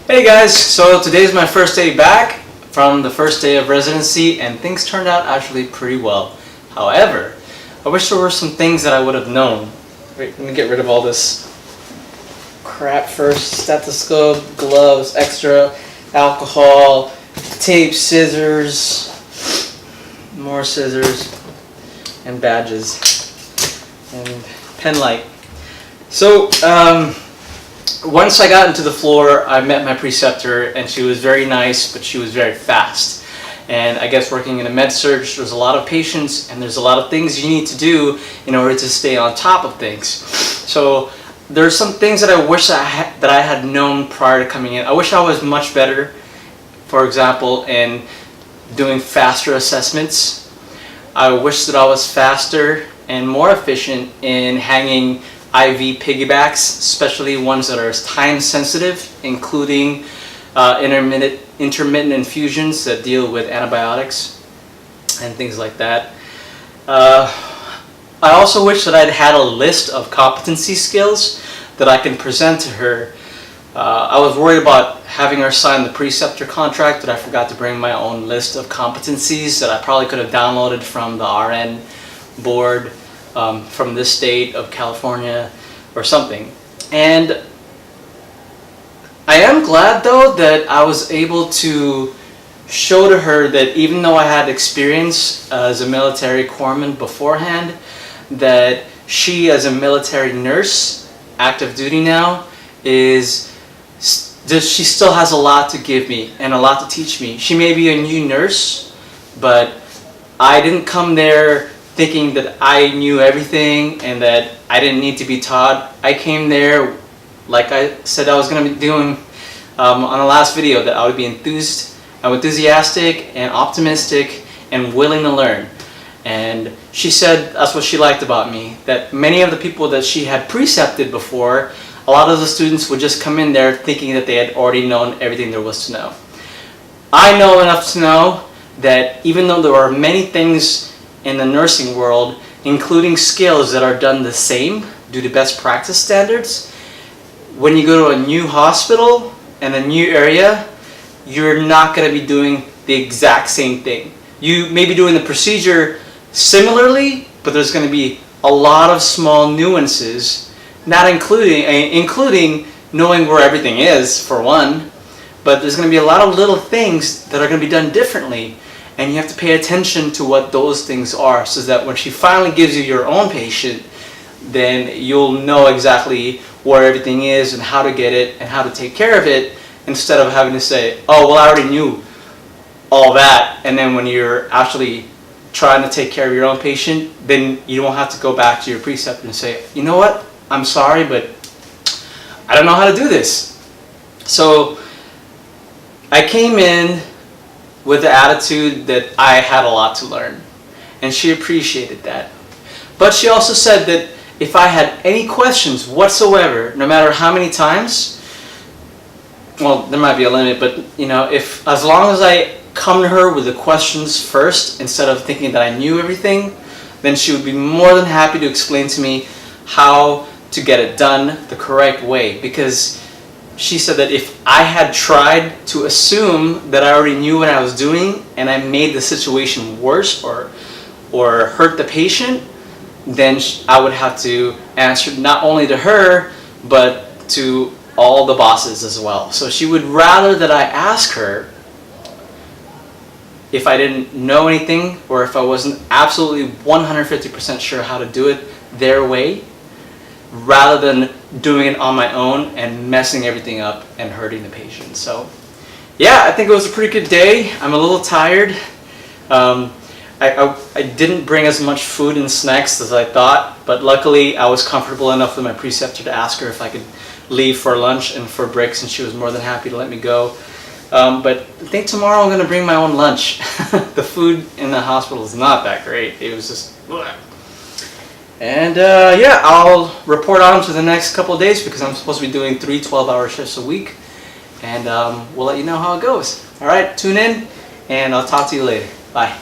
Hey guys, so today's my first day back from the first day of residency and things turned out actually pretty well. However, I wish there were some things that I would have known. Wait, let me get rid of all this crap first. Stethoscope, gloves, extra alcohol, tape, scissors, more scissors, and badges, and pen light. So, once I got into the floor, I met my preceptor, and she was very nice, but she was very fast. And I guess working in a med surg, there's a lot of patients, and there's a lot of things you need to do in order to stay on top of things. So there's some things that I wish that I had known prior to coming in. I wish I was much better, for example, in doing faster assessments. I wish that I was faster and more efficient in hanging IV piggybacks, especially ones that are time sensitive, including intermittent infusions that deal with antibiotics and things like that. I also wish that I'd had a list of competency skills that I can present to her. I was worried about having her sign the preceptor contract, that I forgot to bring my own list of competencies that I probably could have downloaded from the RN board from this state of California or something. And I am glad though that I was able to show to her that even though I had experience as a military corpsman beforehand, that she as a military nurse, active duty now, she still has a lot to give me and a lot to teach me. She may be a new nurse, but I didn't come there thinking that I knew everything and that I didn't need to be taught. I came there, like I said I was going to be doing on the last video, that I would be enthusiastic and optimistic and willing to learn. And she said that's what she liked about me, that many of the people that she had precepted before, a lot of the students would just come in there thinking that they had already known everything there was to know. I know enough to know that even though there are many things in the nursing world, including skills that are done the same due to best practice standards, when you go to a new hospital and a new area, you're not going to be doing the exact same thing. You may be doing the procedure similarly, but there's going to be a lot of small nuances, not including knowing where everything is, for one, but there's going to be a lot of little things that are going to be done differently. And you have to pay attention to what those things are, so that when she finally gives you your own patient, then you'll know exactly where everything is and how to get it and how to take care of it, instead of having to say, oh, well, I already knew all that. And then when you're actually trying to take care of your own patient, then you don't have to go back to your preceptor and say, you know what, I'm sorry, but I don't know how to do this. So I came in with the attitude that I had a lot to learn, and she appreciated that. But she also said that if I had any questions whatsoever, no matter how many times, well, there might be a limit, but if as long as I come to her with the questions first instead of thinking that I knew everything, then she would be more than happy to explain to me how to get it done the correct way. Because she said that if I had tried to assume that I already knew what I was doing and I made the situation worse or hurt the patient, then I would have to answer not only to her, but to all the bosses as well. So she would rather that I ask her if I didn't know anything, or if I wasn't absolutely 150% sure how to do it their way, rather than doing it on my own and messing everything up and hurting the patient. So yeah, I think it was a pretty good day. I'm a little tired. I didn't bring as much food and snacks as I thought, but luckily I was comfortable enough with my preceptor to ask her if I could leave for lunch and for breaks, and she was more than happy to let me go. But I think tomorrow I'm going to bring my own lunch. The food in the hospital is not that great. It was just bleh. And yeah, I'll report on to the next couple of days, because I'm supposed to be doing 3 12-hour shifts a week, and we'll let you know how it goes. All right, tune in, and I'll talk to you later. Bye.